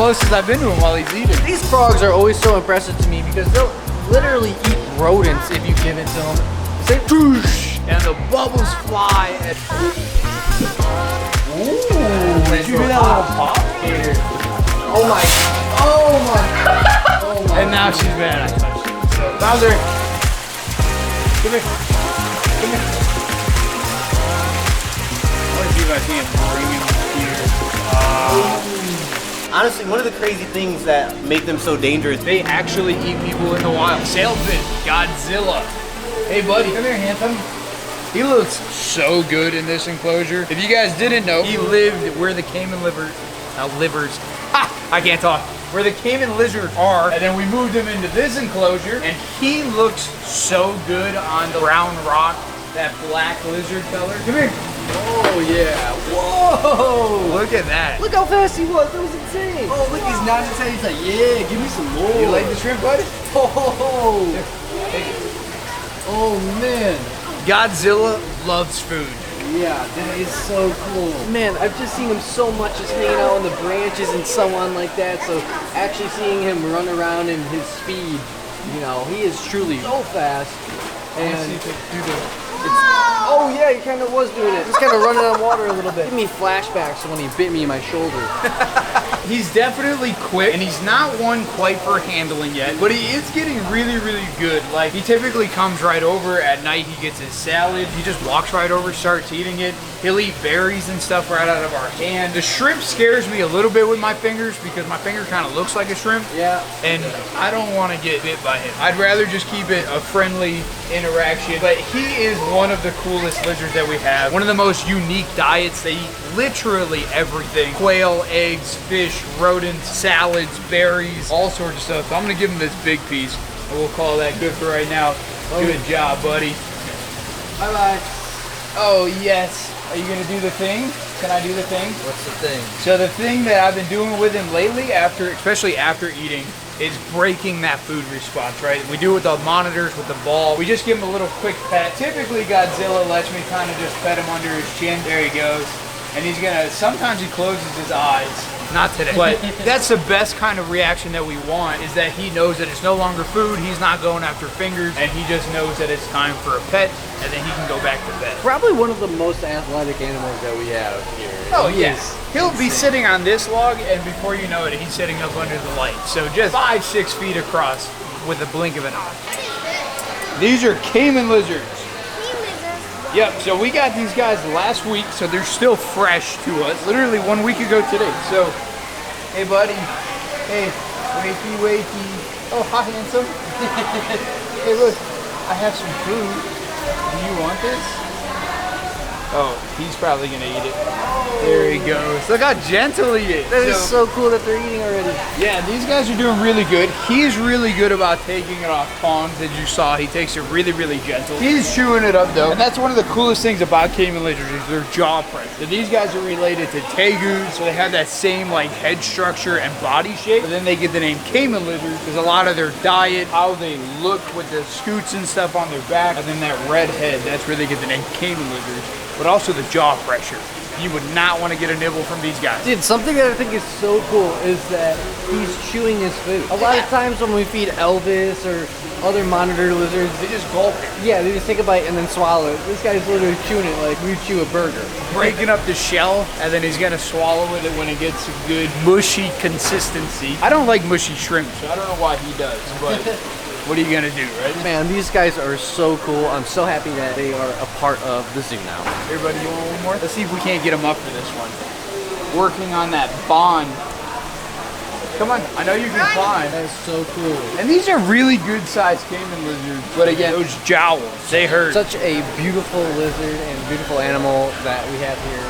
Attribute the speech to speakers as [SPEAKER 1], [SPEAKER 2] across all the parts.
[SPEAKER 1] closest I've been to him while he's eating.
[SPEAKER 2] These frogs are always so impressive to me because they'll literally eat rodents if you give it to them. They say, "Whoosh," and the bubbles fly. And... Ooh, did you hear that little pop? Here. Oh my. Oh my. Oh my.
[SPEAKER 1] And now she's mad I touched you. So, Bowser, come here. Come here. I want to see if I can't bring him here.
[SPEAKER 3] Honestly, one of the crazy things that make them so dangerous,
[SPEAKER 1] They actually eat people in the wild. Sailfish, Godzilla. Hey buddy, come here, handsome. He looks so good in this enclosure. If you guys didn't know, he lived where the Cayman I can't talk. Where the Cayman lizards are, and then we moved him into this enclosure, and he looks so good on the brown rock, that black lizard color. Come here. Oh yeah. Whoa! Look at that.
[SPEAKER 2] Look how fast he was. That was insane.
[SPEAKER 3] oh look, he's nodding his head. He's like, yeah, give me some more.
[SPEAKER 1] You like the shrimp, buddy?
[SPEAKER 2] Oh, oh man.
[SPEAKER 1] Godzilla loves food.
[SPEAKER 2] Yeah, that is so cool. Man, I've just seen him so much just hanging out on the branches and so on like that. So actually seeing him run around in his speed, you know, he is truly so fast. And oh yeah, he kind of was doing it. Just kind of running on water a little bit. Give me flashbacks to when he bit me in my shoulder.
[SPEAKER 1] He's definitely quick, and he's not one quite for handling yet, but he is getting really, really good. Like, he typically comes right over at night, he gets his salad, he just walks right over, starts eating it. He'll eat berries and stuff right out of our hand. The shrimp scares me a little bit with my fingers because my finger kind of looks like a shrimp.
[SPEAKER 2] Yeah.
[SPEAKER 1] And I don't want to get bit by him. I'd rather just keep it a friendly interaction. But he is one of the coolest lizards that we have. One of the most unique diets. They eat literally everything. Quail, eggs, fish, rodents, salads, berries, all sorts of stuff. So I'm gonna give him this big piece, and we'll call that good for right now. Good job, buddy.
[SPEAKER 2] Bye-bye.
[SPEAKER 1] Oh, yes. Are you gonna do the thing? Can I do the thing?
[SPEAKER 2] What's the thing?
[SPEAKER 1] So the thing that I've been doing with him lately, especially after eating, is breaking that food response, right? We do it with the monitors, with the ball. We just give him a little quick pet. Typically, Godzilla lets me kind of just pet him under his chin. There he goes. And he's gonna, sometimes he closes his eyes. Not today. But that's the best kind of reaction that we want, is that he knows that it's no longer food, he's not going after fingers, and he just knows that it's time for a pet, and then he can go back to bed.
[SPEAKER 2] Probably one of the most athletic animals that we have here.
[SPEAKER 1] Oh, yes. He'll be sitting on this log, and before you know it, he's sitting up under the light. So just 5-6 feet across with a blink of an eye. These are Cayman lizards. Yep, so we got these guys last week, so they're still fresh to us. Literally 1 week ago today. So, hey buddy. Hey, wakey, wakey. Oh, hi, handsome. Hey, look, I have some food. Do you want this? Oh, he's probably gonna eat it. There he goes. Look how gentle he is.
[SPEAKER 2] That is so cool that they're eating already.
[SPEAKER 1] Yeah, these guys are doing really good. He's really good about taking it off tongs, as you saw. He takes it really, really gentle. He's chewing it up though. And that's one of the coolest things about Cayman lizards is their jaw pressure. So these guys are related to tegus, so they have that same like head structure and body shape. But then they get the name Cayman lizards because a lot of their diet, how they look with the scoots and stuff on their back, and then that red head, that's where they get the name Cayman lizards. But also the jaw pressure. You would not want to get a nibble from these guys.
[SPEAKER 2] Dude, something that I think is so cool is that he's chewing his food. A lot of times when we feed Elvis or other monitor lizards,
[SPEAKER 1] They just gulp it.
[SPEAKER 2] yeah, they just take a bite and then swallow it. This guy's literally chewing it like we chew a burger.
[SPEAKER 1] Breaking up the shell, and then he's gonna swallow it when it gets a good mushy consistency. I don't like mushy shrimp, so I don't know why he does, but what are you gonna do, right?
[SPEAKER 2] Man, these guys are so cool. I'm so happy that they are a part of the zoo now.
[SPEAKER 1] Everybody, you want one more? Let's see if we can't get him up for this one. Working on that bond. Come on, I know you can climb.
[SPEAKER 2] That is so cool.
[SPEAKER 1] And these are really good sized Cayman lizards, but again, those jowls, they hurt.
[SPEAKER 2] Such a beautiful lizard and beautiful animal that we have here.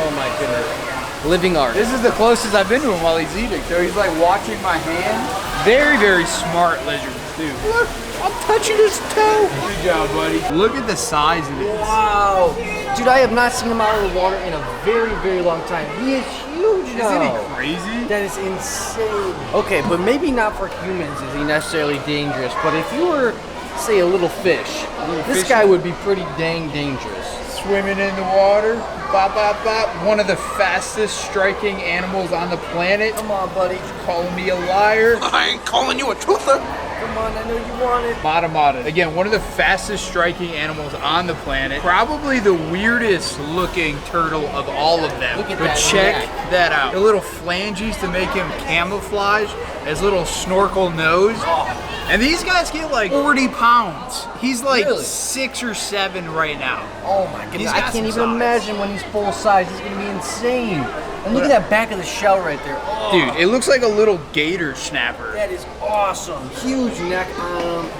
[SPEAKER 2] Oh my goodness. Living art.
[SPEAKER 1] This is the closest I've been to him while he's eating. So he's like watching my hand. Very, very smart lizards too. Look, I'm touching his toe. Good job, buddy. Look at the size of this.
[SPEAKER 2] Wow. Dude, I have not seen him out of the water in a very, very long time. He is huge now.
[SPEAKER 1] Isn't he crazy?
[SPEAKER 2] That is insane. Okay, but maybe not for humans is he necessarily dangerous, but if you were, say, a little fish, this guy would be pretty dang dangerous.
[SPEAKER 1] swimming in the water. Bop, bop, bop. One of the fastest striking animals on the planet.
[SPEAKER 2] Come on, buddy.
[SPEAKER 1] Calling me a liar.
[SPEAKER 3] I ain't calling you a truther.
[SPEAKER 2] Come on, I know you want it.
[SPEAKER 1] Matamata. Again, one of the fastest striking animals on the planet. Probably the weirdest looking turtle of all of them.
[SPEAKER 2] Look at
[SPEAKER 1] but
[SPEAKER 2] that
[SPEAKER 1] check
[SPEAKER 2] neck.
[SPEAKER 1] that out. The little phalanges to make him camouflage. His little snorkel nose. And these guys get like 40 pounds. He's like
[SPEAKER 2] Really?
[SPEAKER 1] 6 or 7 right now.
[SPEAKER 2] Oh my goodness,
[SPEAKER 1] He's
[SPEAKER 2] I
[SPEAKER 1] got
[SPEAKER 2] can't even
[SPEAKER 1] some size.
[SPEAKER 2] imagine when he's full size. He's gonna be insane. And look at that back of the shell right there. Oh,
[SPEAKER 1] Dude, it looks like a little gator snapper.
[SPEAKER 2] that is awesome. Huge neck on him,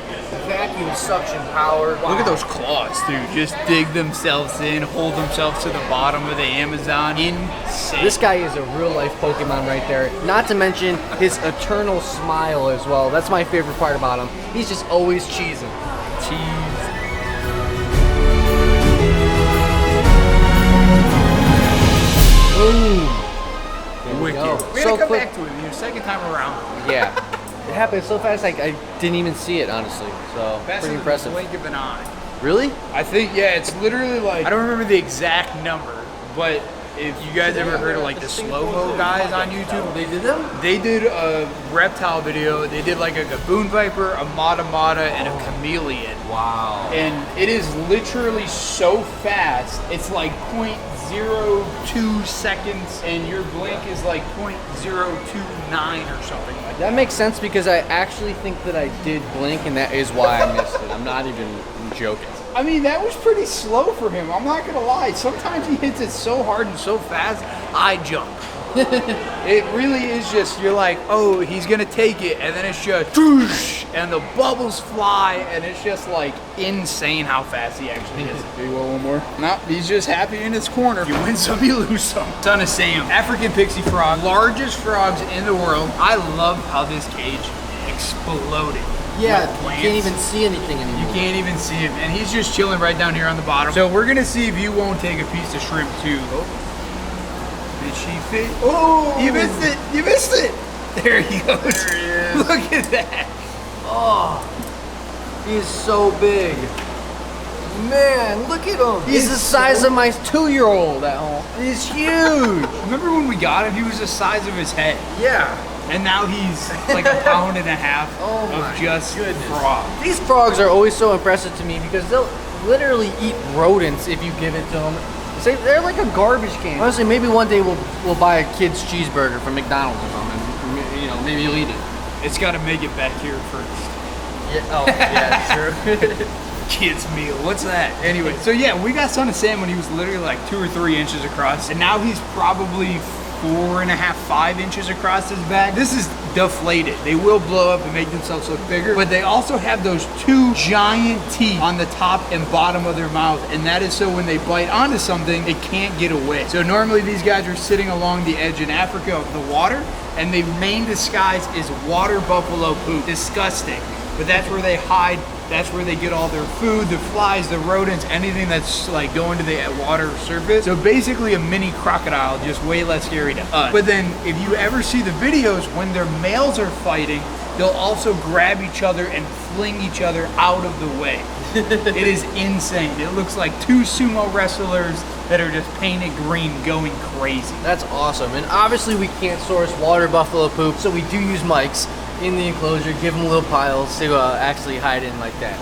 [SPEAKER 2] vacuum suction power.
[SPEAKER 1] Look at those claws, dude. Just dig themselves in, hold themselves to the bottom of the Amazon. Insane.
[SPEAKER 2] This guy is a real life Pokemon right there. Not to mention his eternal smile as well. That's my favorite part about him. He's just always cheesing.
[SPEAKER 1] cheese.
[SPEAKER 2] Boom. There we
[SPEAKER 1] Wicked.
[SPEAKER 2] go.
[SPEAKER 1] We're gonna come back to it your second time around.
[SPEAKER 2] Yeah. It happened so fast, I didn't even see it, honestly. So,
[SPEAKER 1] Fast
[SPEAKER 2] pretty
[SPEAKER 1] as
[SPEAKER 2] impressive.
[SPEAKER 1] the blink of an eye.
[SPEAKER 2] Really?
[SPEAKER 1] I think, yeah, it's literally like, I don't remember the exact number, but if you guys ever heard of like the slow-mo guys on YouTube,
[SPEAKER 2] They did them?
[SPEAKER 1] they did a reptile video. They did like a gaboon viper, a matamata, and a chameleon.
[SPEAKER 2] Wow.
[SPEAKER 1] And it is literally so fast, it's like 0.02 seconds, and your blink is like 0.029 or something like that.
[SPEAKER 2] That makes sense because I actually think that I did blink, and that is why I missed it. I'm not even joking.
[SPEAKER 1] I mean, that was pretty slow for him. I'm not gonna lie. Sometimes he hits it so hard and so fast, I jump. It really is just, you're like, oh, he's gonna take it, and then it's just, whoosh, and the bubbles fly, and it's just like insane how fast he actually is. Do you want one more? No, he's just happy in his corner. You win some, you lose some. Son of Sam, African pixie frog, largest frogs in the world. I love how this cage exploded.
[SPEAKER 2] Yeah,
[SPEAKER 1] With
[SPEAKER 2] you
[SPEAKER 1] plants.
[SPEAKER 2] can't even see anything anymore.
[SPEAKER 1] You can't even see him, and he's just chilling right down here on the bottom. So we're gonna see if you won't take a piece of shrimp too. Oh. Did she fit? Oh, you missed it! You missed it! There he goes. There he is. Look at that.
[SPEAKER 2] Oh, he is so big. Man, look at him. He's the size of my 2-year-old at home. He's huge.
[SPEAKER 1] Remember when we got him? He was the size of his head,
[SPEAKER 2] Yeah.
[SPEAKER 1] and now he's like a pound and a half
[SPEAKER 2] Oh my
[SPEAKER 1] of just
[SPEAKER 2] goodness.
[SPEAKER 1] frog.
[SPEAKER 2] These frogs are always so impressive to me because they'll literally eat rodents if you give it to them. They're like a garbage can. Honestly, maybe one day we'll buy a kid's cheeseburger from McDonald's or something. You know, maybe you'll eat it.
[SPEAKER 1] It's got to make it back here first.
[SPEAKER 2] Yeah. Oh, yeah, true.
[SPEAKER 1] Kids meal. What's that? Anyway, so yeah, we got Son of Sam when he was literally like 2 or 3 inches across, and now he's probably 4.5, 5 inches across his back. This is deflated. They will blow up and make themselves look bigger, but they also have those 2 giant teeth on the top and bottom of their mouth, and that is so when they bite onto something, it can't get away. So normally these guys are sitting along the edge in Africa of the water, and their main disguise is water buffalo poop. Disgusting. But that's where they hide. That's where they get all their food, the flies, the rodents, anything that's like going to the water surface. So basically a mini crocodile, just way less scary to us. But then if you ever see the videos, when their males are fighting, they'll also grab each other and fling each other out of the way. It is insane. It looks like 2 sumo wrestlers that are just painted green going crazy.
[SPEAKER 2] That's awesome. And obviously we can't source water buffalo poop, so we do use mics in the enclosure, give them little piles to actually hide in like that.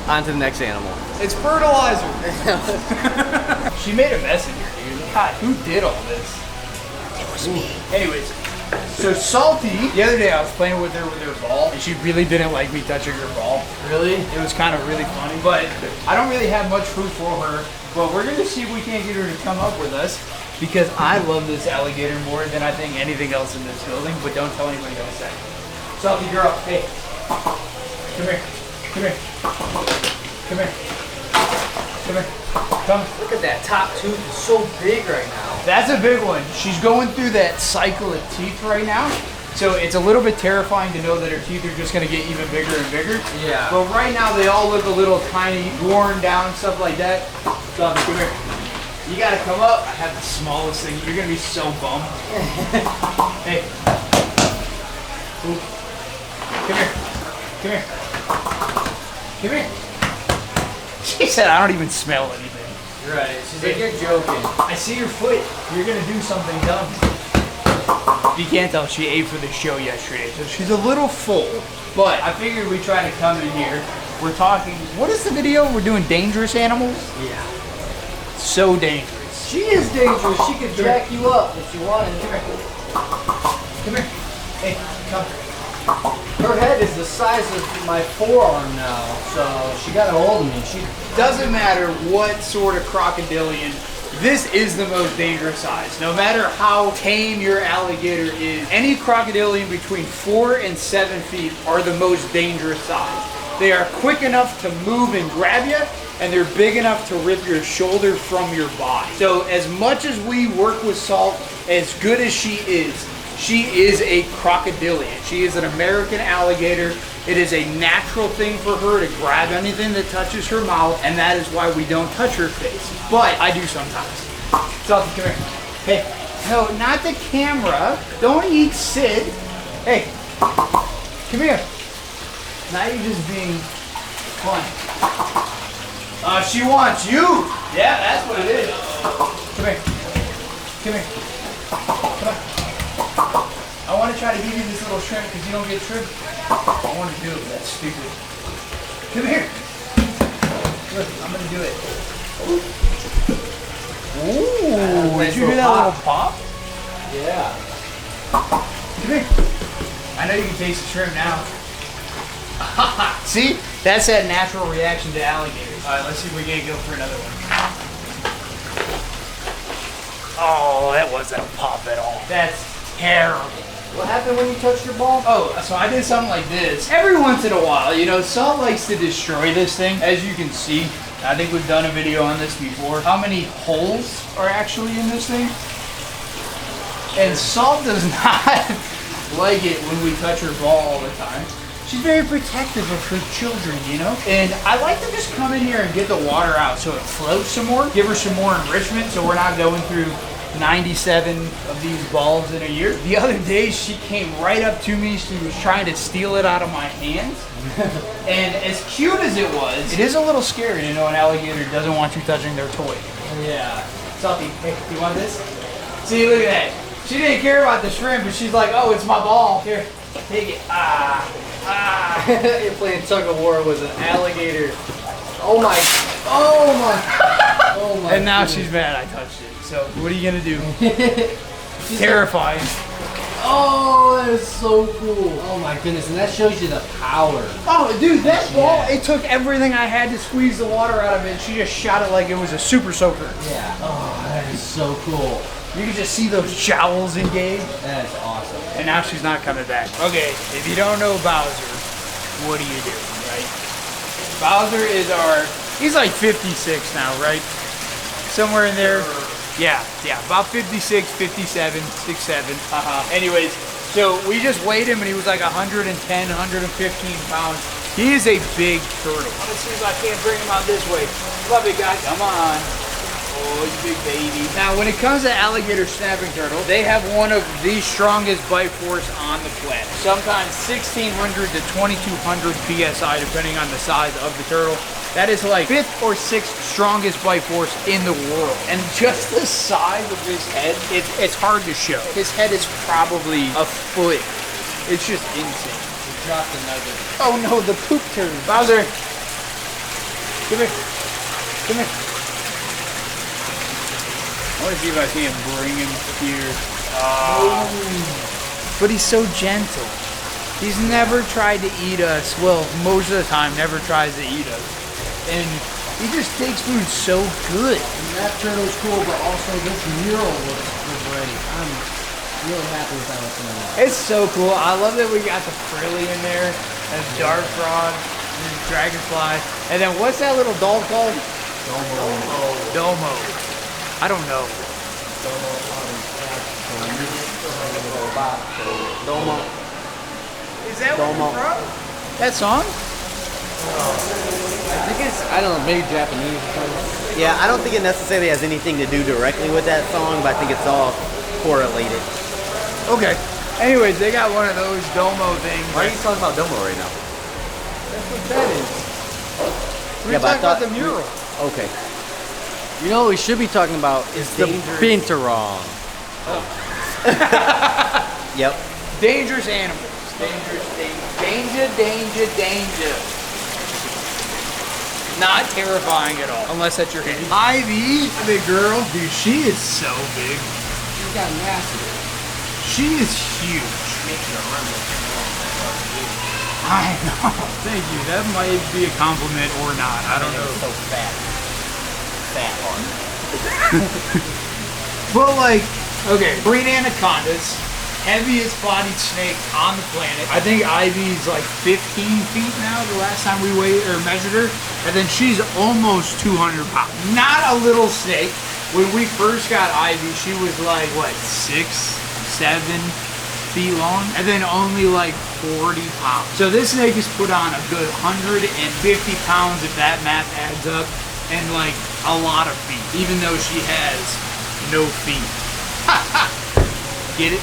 [SPEAKER 2] On to the next animal.
[SPEAKER 1] It's fertilizer. She made a mess in here, dude. God, who did all this? It was me. Anyways, so Salty, the other day I was playing with her ball, and she really didn't like me touching her ball.
[SPEAKER 2] Really?
[SPEAKER 1] It was kind of really funny, but I don't really have much food for her. But we're gonna see if we can't get her to come up with us, because I love this alligator more than I think anything else in this building. But don't tell anybody else that. Salty girl, hey, come here, come here, come here, come here, come.
[SPEAKER 2] Look at that top tooth, it's so big right now.
[SPEAKER 1] That's a big one. She's going through that cycle of teeth right now. So it's a little bit terrifying to know that her teeth are just gonna get even bigger and bigger.
[SPEAKER 2] Yeah.
[SPEAKER 1] But right now they all look a little tiny, worn down, stuff like that. So come here. You gotta come up. I have the smallest thing. You're gonna be so bummed. Hey. Ooh. Come here. Come here. Come here. She said I don't even smell anything. Right. She's like, you're joking. I see your foot. You're gonna do something dumb. You can't tell, she ate for the show yesterday, so she's a little full. But I figured we'd try to come in here. We're talking, what is the video? We're doing dangerous animals?
[SPEAKER 2] Yeah.
[SPEAKER 1] So dangerous.
[SPEAKER 2] She is dangerous. She could jack you up if she wanted.
[SPEAKER 1] Come here. Come here. Hey, come.
[SPEAKER 2] Her head is the size of my forearm now, so she got a hold of me. She
[SPEAKER 1] Doesn't matter what sort of crocodilian, this is the most dangerous size. No matter how tame your alligator is, any crocodilian between 4 and 7 feet are the most dangerous size. They are quick enough to move and grab you, and they're big enough to rip your shoulder from your body. So as much as we work with Salt, as good as she is a crocodilian. She is an American alligator. It is a natural thing for her to grab anything that touches her mouth, and that is why we don't touch her face. But I do sometimes. Salty, come here. Hey, no, not the camera. Don't eat Sid. Hey, come here. Now you're just being fun. She wants you. Yeah, that's what it is. Come here. Come here. Come on. I want to try to give you this little shrimp because you don't get shrimp. I want to do it, but that's stupid. Come here. Look, I'm going to do it. Ooh, did you hear that little pop?
[SPEAKER 2] Yeah.
[SPEAKER 1] Come here. I know you can taste the shrimp now. See? That's that natural reaction to alligators. All right, let's see if we can go for another one. Oh, that wasn't a pop at all. That's terrible.
[SPEAKER 2] What happened when you touched your ball?
[SPEAKER 1] Oh, so I did something like this. Every once in a while, you know, Salt likes to destroy this thing. As you can see, I think we've done a video on this before. How many holes are actually in this thing? And Salt does not like it when we touch her ball all the time. She's very protective of her children, you know? And I like to just come in here and get the water out so it floats some more, give her some more enrichment so we're not going through 97 of these balls in a year. The other day, she came right up to me. She was trying to steal it out of my hands. And as cute as it was, it is a little scary to know an alligator doesn't want you touching their toy.
[SPEAKER 2] Yeah.
[SPEAKER 1] Salty, hey, you want this? See, look at that. She didn't care about the shrimp, but she's like, oh, it's my ball. Here, take it.
[SPEAKER 2] You're playing tug of war with an alligator. Oh my. Oh my. Oh my.
[SPEAKER 1] And now
[SPEAKER 2] goodness.
[SPEAKER 1] she's mad I touched it. So what are you gonna do? Terrifying.
[SPEAKER 2] Oh, that is so cool. Oh my goodness, and that shows you the power.
[SPEAKER 1] Oh, dude, that ball, it took everything I had to squeeze the water out of it. She just shot it like it was a super soaker.
[SPEAKER 2] Yeah. Oh, that is so cool.
[SPEAKER 1] You can just see those jowls engage.
[SPEAKER 2] That is awesome.
[SPEAKER 1] And now she's not coming back. Okay, if you don't know Bowser, what do you do, right? Bowser is he's like 56 now, right? Somewhere in there. Yeah, about 56, 57, 67. Anyways, so we just weighed him and he was like 110, 115 pounds. He is a big turtle. Let's see if I can't bring him out this way. Love it, guys. Come on. Oh, you big baby. Now, when it comes to alligator snapping turtle, they have one of the strongest bite force on the planet. Sometimes 1,600 to 2,200 PSI, depending on the size of the turtle. That is like 5th or 6th strongest bite force in the world. And just the size of his head, it's hard to show. His head is probably a foot. It's just insane.
[SPEAKER 2] We dropped the nugget.
[SPEAKER 1] Oh no, the poop turtle. Bowser. Come here. Come here. I want to see if I can bring him here. But he's so gentle. He's never tried to eat us. Well, most of the time, never tries to eat us. And he just takes food so good.
[SPEAKER 2] And that turtle's cool, but also this mural looks great. I'm really happy with how it's turned out.
[SPEAKER 1] It's so cool. I love that we got the frilly in there, and dart frog, and the dragonfly. And then what's that little doll called? Domo. I don't know.
[SPEAKER 2] Domo.
[SPEAKER 1] Is that where you're from? That song?
[SPEAKER 2] I think it's, I don't know, maybe Japanese or something.
[SPEAKER 4] Yeah, I don't think it necessarily has anything to do directly with that song, but I think it's all correlated.
[SPEAKER 1] Okay. Anyways, they got one of those Domo things.
[SPEAKER 4] Why are you talking about Domo right now?
[SPEAKER 1] That's what that is. We're
[SPEAKER 4] Yeah, but I
[SPEAKER 1] talking about
[SPEAKER 4] thought-
[SPEAKER 1] the mural.
[SPEAKER 4] Okay.
[SPEAKER 2] You know what we should be talking about is the Binturong.
[SPEAKER 4] Yep.
[SPEAKER 1] Dangerous animals. Danger. Not terrifying at all, unless that's your hand. Ivy, a big girl. Dude, she is so big.
[SPEAKER 2] She's got massive.
[SPEAKER 1] She is huge. I know. Thank you. That might be a compliment or not. I don't know.
[SPEAKER 4] So fat. Fat one.
[SPEAKER 1] But like, okay, green anacondas, heaviest bodied snake on the planet. I think Ivy's like 15 feet now, the last time we weighed or measured her. And then she's almost 200 pounds. Not a little snake. When we first got Ivy, she was like, what, 6, 7 feet long? And then only like 40 pounds. So this snake has put on a good 150 pounds if that math adds up. And like a lot of feet, even though she has no feet. Get it?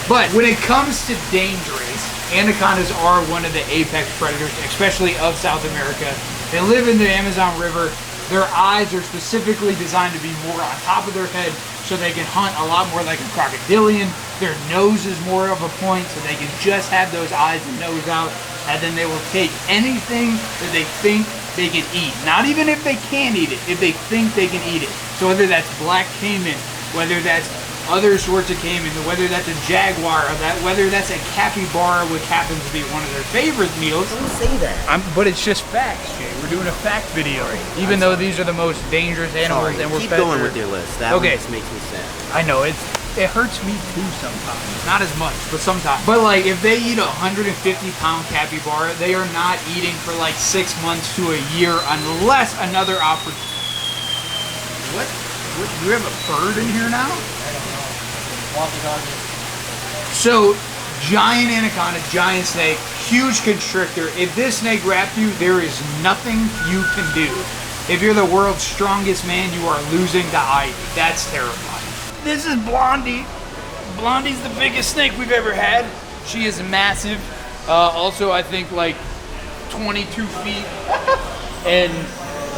[SPEAKER 1] But when it comes to dangerous, anacondas are one of the apex predators, especially of South America. They live in the Amazon River. Their eyes are specifically designed to be more on top of their head so they can hunt a lot more like a crocodilian. Their nose is more of a point so they can just have those eyes and nose out, and then they will take anything that they think they can eat. Not even if they can eat it, if they think they can eat it. So whether that's black Cayman, whether that's other sorts of Cayman, whether that's a jaguar, or whether that's a capybara, which happens to be one of their favorite meals.
[SPEAKER 4] Don't say that.
[SPEAKER 1] But it's just facts, Jay. We're doing a fact video. Even though these are the most dangerous animals, and we're
[SPEAKER 4] keep going with your list. That one just makes me sad.
[SPEAKER 1] I know it hurts me too sometimes. Not as much, but sometimes. But like, if they eat a 150-pound capybara, they are not eating for like 6 months to a year unless another opportunity. What? Do we have a bird in here now? So, giant anaconda, giant snake, huge constrictor. If this snake wrapped you, there is nothing you can do. If you're the world's strongest man, you are losing to Ivy. That's terrifying. This is Blondie. Blondie's the biggest snake we've ever had. She is massive. Also, I think like 22 feet and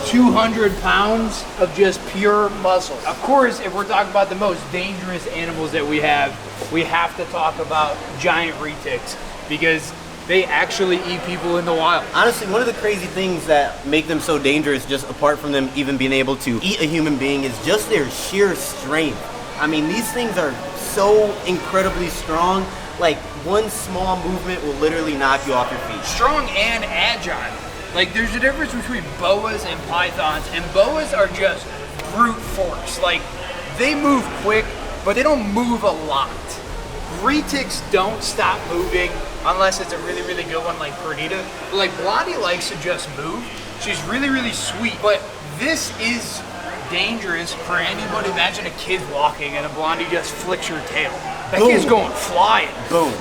[SPEAKER 1] 200 pounds of just pure muscle. Of course, if we're talking about the most dangerous animals that we have to talk about giant retics because they actually eat people in the wild.
[SPEAKER 4] Honestly, one of the crazy things that make them so dangerous, just apart from them even being able to eat a human being, is just their sheer strength. I mean, these things are so incredibly strong. Like, one small movement will literally knock you off your feet.
[SPEAKER 1] Strong and agile. Like, there's a difference between boas and pythons, and boas are just brute force. Like, they move quick, but they don't move a lot. Retics don't stop moving unless it's a really, really good one like Perdita. Like, Blondie likes to just move. She's really, really sweet, but this is dangerous for anybody. Imagine a kid walking and a Blondie just flicks your tail. That kid's going flying.
[SPEAKER 4] Boom.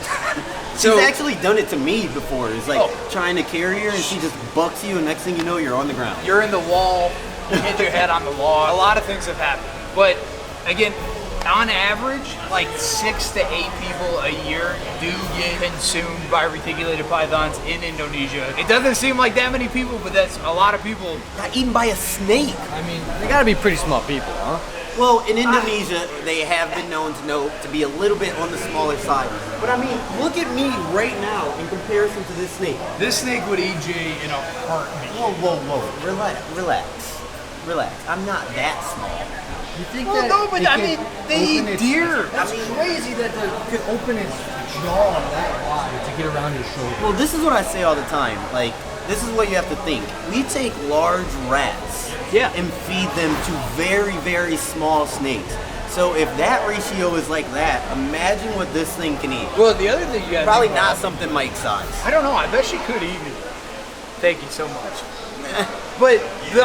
[SPEAKER 1] So,
[SPEAKER 4] she's actually done it to me before. It's like trying to carry her and she just bucks you and next thing you know, you're on the ground.
[SPEAKER 1] You're in the wall, you hit your head on the wall. A lot of things have happened. But again, on average, like 6 to 8 people a year do get consumed by reticulated pythons in Indonesia. It doesn't seem like that many people, but that's a lot of people.
[SPEAKER 4] Got eaten by a snake.
[SPEAKER 2] I mean, they gotta be pretty small people, huh?
[SPEAKER 4] Well, in Indonesia, they have been known to be a little bit on the smaller side. But I mean, look at me right now in comparison to this snake.
[SPEAKER 1] This snake would eat Jay in a heartbeat.
[SPEAKER 4] Whoa. Relax. I'm not that small.
[SPEAKER 2] You think
[SPEAKER 1] Well,
[SPEAKER 2] that
[SPEAKER 1] no, but I mean, they eat
[SPEAKER 2] its-
[SPEAKER 1] deer.
[SPEAKER 2] That's crazy that they could open its jaw that wide to get around your shoulder.
[SPEAKER 4] Well, this is what I say all the time. Like, this is what you have to think. We take large rats and feed them to very, very small snakes. So if that ratio is like that, imagine what this thing can eat.
[SPEAKER 1] Well, the other thing you got
[SPEAKER 4] Probably not something Mike's size.
[SPEAKER 1] I don't know. I bet she could eat me. Thank you so much. But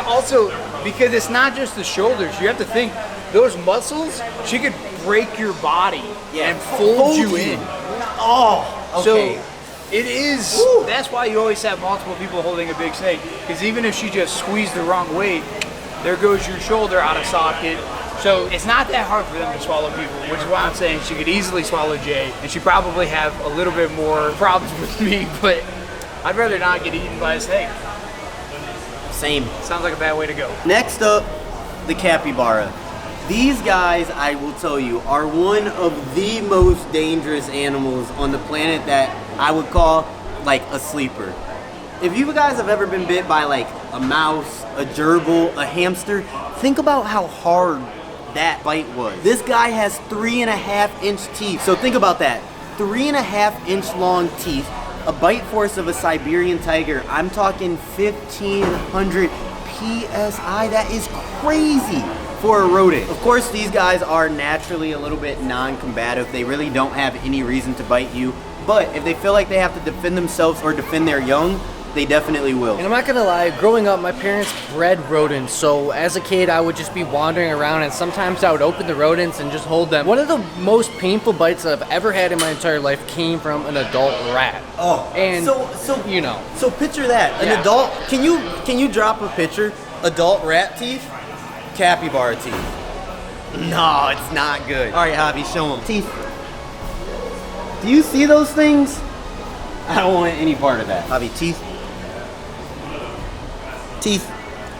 [SPEAKER 1] also, because it's not just the shoulders, you have to think those muscles. She could break your body and fold you in.
[SPEAKER 4] Oh, okay.
[SPEAKER 1] So it is. That's why you always have multiple people holding a big snake. Because even if she just squeezed the wrong way, there goes your shoulder out of socket. So it's not that hard for them to swallow people, which is why I'm saying she could easily swallow Jay, and she probably have a little bit more problems with me. But I'd rather not get eaten by a snake.
[SPEAKER 4] Same.
[SPEAKER 1] Sounds like a bad way to go.
[SPEAKER 4] Next up, the capybara. These guys, I will tell you, are one of the most dangerous animals on the planet that I would call like a sleeper. If you guys have ever been bit by like a mouse, a gerbil, a hamster, think about how hard that bite was. This guy has 3.5-inch teeth. So think about that. 3.5-inch long teeth, a bite force of a Siberian tiger. I'm talking 1,500 PSI. That is crazy for a rodent. Of course, these guys are naturally a little bit non-combative. They really don't have any reason to bite you. But if they feel like they have to defend themselves or defend their young, they definitely will.
[SPEAKER 2] And I'm not gonna lie, growing up, my parents bred rodents, so as a kid, I would just be wandering around, and sometimes I would open the rodents and just hold them. One of the most painful bites that I've ever had in my entire life came from an adult rat.
[SPEAKER 4] Oh,
[SPEAKER 2] and
[SPEAKER 4] so
[SPEAKER 2] you know.
[SPEAKER 4] So picture that, an
[SPEAKER 2] Yeah.
[SPEAKER 4] adult. Can you drop a picture? Adult rat teeth, capybara teeth. No, it's not good. All right, Javi, show them teeth. Do you see those things? I don't want any part of that. Javi, teeth. Teeth.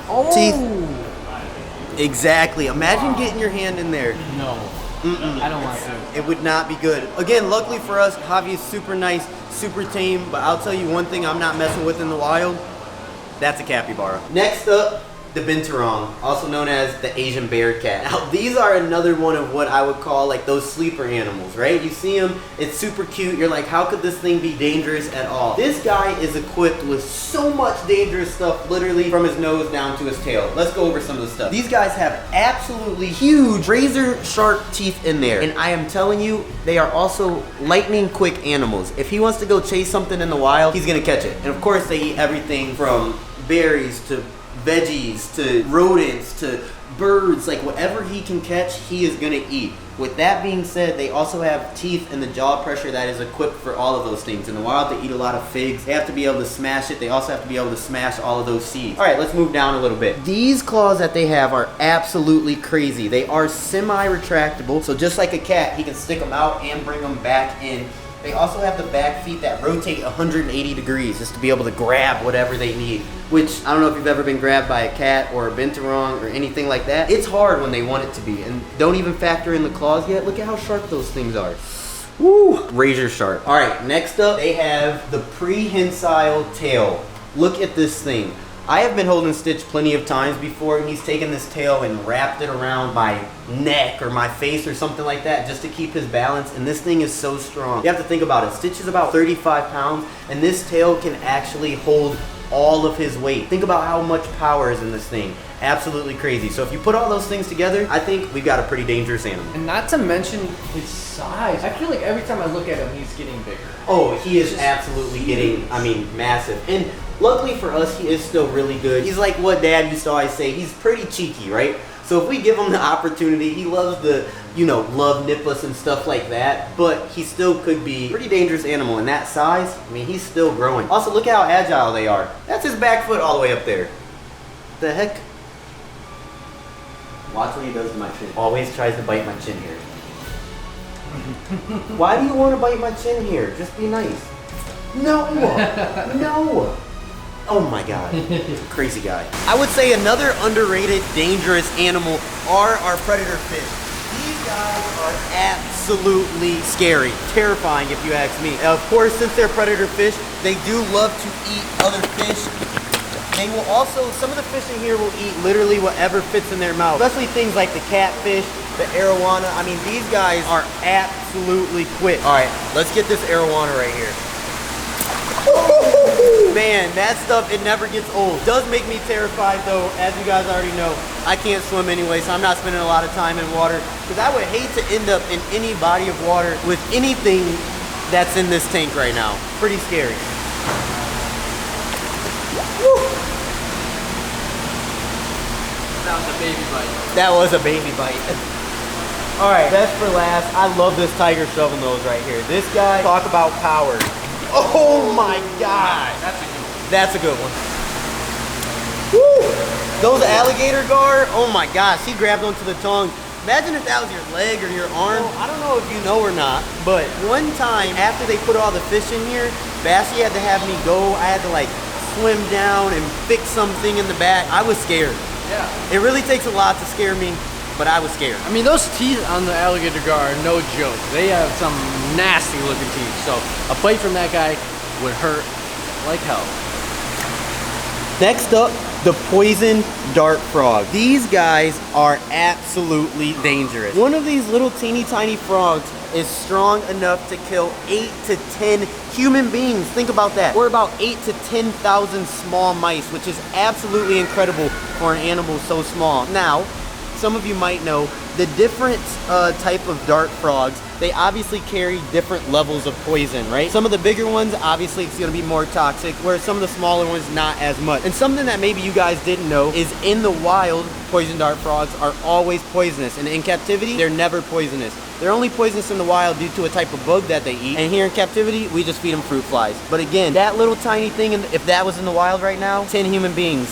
[SPEAKER 2] Oh.
[SPEAKER 4] Teeth. Exactly. Imagine getting your hand in there.
[SPEAKER 2] No. I don't want to.
[SPEAKER 4] It would not be good. Again, luckily for us, Javi is super nice, super tame, but I'll tell you one thing I'm not messing with in the wild. That's a capybara. Next up, the Binturong, also known as the Asian bear cat. Now, these are another one of what I would call like those sleeper animals, right? You see them, it's super cute. You're like, how could this thing be dangerous at all? This guy is equipped with so much dangerous stuff, literally from his nose down to his tail. Let's go over some of the stuff. These guys have absolutely huge razor sharp teeth in there. And I am telling you, they are also lightning quick animals. If he wants to go chase something in the wild, he's gonna catch it. And of course, they eat everything from berries to veggies to rodents to birds, like whatever he can catch, he is gonna eat. With that being said, they also have teeth and the jaw pressure that is equipped for all of those things. In the wild, they eat a lot of figs. They have to be able to smash it. They also have to be able to smash all of those seeds. All right, let's move down a little bit. These claws that they have are absolutely crazy. They are semi-retractable, so just like a cat, he can stick them out and bring them back in. They also have the back feet that rotate 180 degrees just to be able to grab whatever they need, which I don't know if you've ever been grabbed by a cat or a Binturong or anything like that. It's hard when they want it to be, and don't even factor in the claws yet. Look at how sharp those things are. Woo! Razor sharp. All right, next up, they have the prehensile tail. Look at this thing. I have been holding Stitch plenty of times before, and he's taken this tail and wrapped it around my neck or my face or something like that just to keep his balance, and this thing is so strong. You have to think about it. Stitch is about 35 pounds, and this tail can actually hold all of his weight. Think about how much power is in this thing. Absolutely crazy. So if you put all those things together, I think we've got a pretty dangerous animal.
[SPEAKER 2] And not to mention his size. I feel like every time I look at him, he's getting bigger.
[SPEAKER 4] Oh, he is absolutely getting, I mean, massive. And luckily for us, he is still really good. He's like what Dad used to always say, he's pretty cheeky, right? So if we give him the opportunity, he loves the, love nip us and stuff like that, but he still could be a pretty dangerous animal. In that size, I mean, he's still growing. Also, look how agile they are. That's his back foot all the way up there. The heck? Watch what he does to my chin. Always tries to bite my chin here. Why do you want to bite my chin here? Just be nice. No! No! Oh my God. Crazy guy. I would say another underrated dangerous animal are our predator fish. These guys are absolutely scary. Terrifying if you ask me. Of course, since they're predator fish, they do love to eat other fish. They will also, some of the fish in here will eat literally whatever fits in their mouth. Especially things like the catfish, the arowana. I mean, these guys are absolutely quick. All right, let's get this arowana right here. Man, that stuff, it never gets old. Does make me terrified though, as you guys already know. I can't swim anyway, so I'm not spending a lot of time in water, because I would hate to end up in any body of water with anything that's in this tank right now. Pretty scary. Woo.
[SPEAKER 2] That was a baby bite.
[SPEAKER 4] That was a baby bite. All right, best for last, I love this tiger shovel nose right here. This guy, talk about power. Oh my God.
[SPEAKER 2] That's a good one.
[SPEAKER 4] That's a good one. Woo! Those alligator gar, oh my gosh, he grabbed onto the tongue. Imagine if that was your leg or your arm. Well, I don't know if you know or not, but one time after they put all the fish in here, Bassy had to have me go. I had to like swim down and fix something in the back. I was scared.
[SPEAKER 2] Yeah.
[SPEAKER 4] It really takes a lot to scare me, but I was scared.
[SPEAKER 2] I mean, those teeth on the alligator gar are no joke. They have some nasty looking teeth. So a bite from that guy would hurt like hell.
[SPEAKER 4] Next up, the poison dart frog. These guys are absolutely dangerous. One of these little teeny tiny frogs is strong enough to kill 8 to 10 human beings. Think about that. Or about 8 to 10,000 small mice, which is absolutely incredible for an animal so small. Now, some of you might know the different type of dart frogs, they obviously carry different levels of poison, right? Some of the bigger ones, obviously it's gonna be more toxic, whereas some of the smaller ones, not as much. And something that maybe you guys didn't know is in the wild, poison dart frogs are always poisonous. And in captivity, they're never poisonous. They're only poisonous in the wild due to a type of bug that they eat. And here in captivity, we just feed them fruit flies. But again, that little tiny thing, if that was in the wild right now, 10 human beings,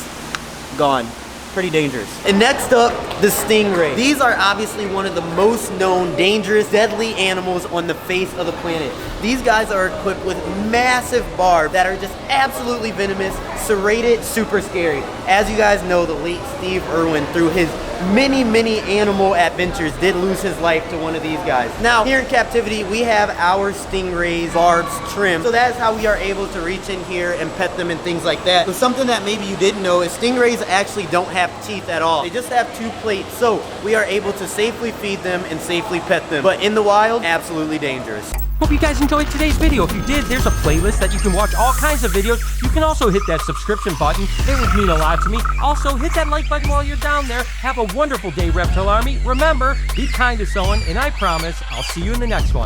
[SPEAKER 4] gone. Pretty dangerous. And next up, the stingray. These are obviously one of the most known dangerous, deadly animals on the face of the planet. These guys are equipped with massive barbs that are just absolutely venomous, serrated, super scary. As you guys know, the late Steve Irwin, through his many animal adventures, did lose his life to one of these guys. Now, here in captivity, we have our stingrays, barbs, trimmed. So that's how we are able to reach in here and pet them and things like that. But something that maybe you didn't know is stingrays actually don't have teeth at all. They just have 2 plates. So we are able to safely feed them and safely pet them. But in the wild, absolutely dangerous.
[SPEAKER 5] Hope you guys enjoyed today's video. If you did, there's a playlist that you can watch all kinds of videos. You can also hit that subscription button. It would mean a lot to me. Also, hit that like button while you're down there. Have a wonderful day, Reptile Army. Remember, be kind to someone, and I promise I'll see you in the next one.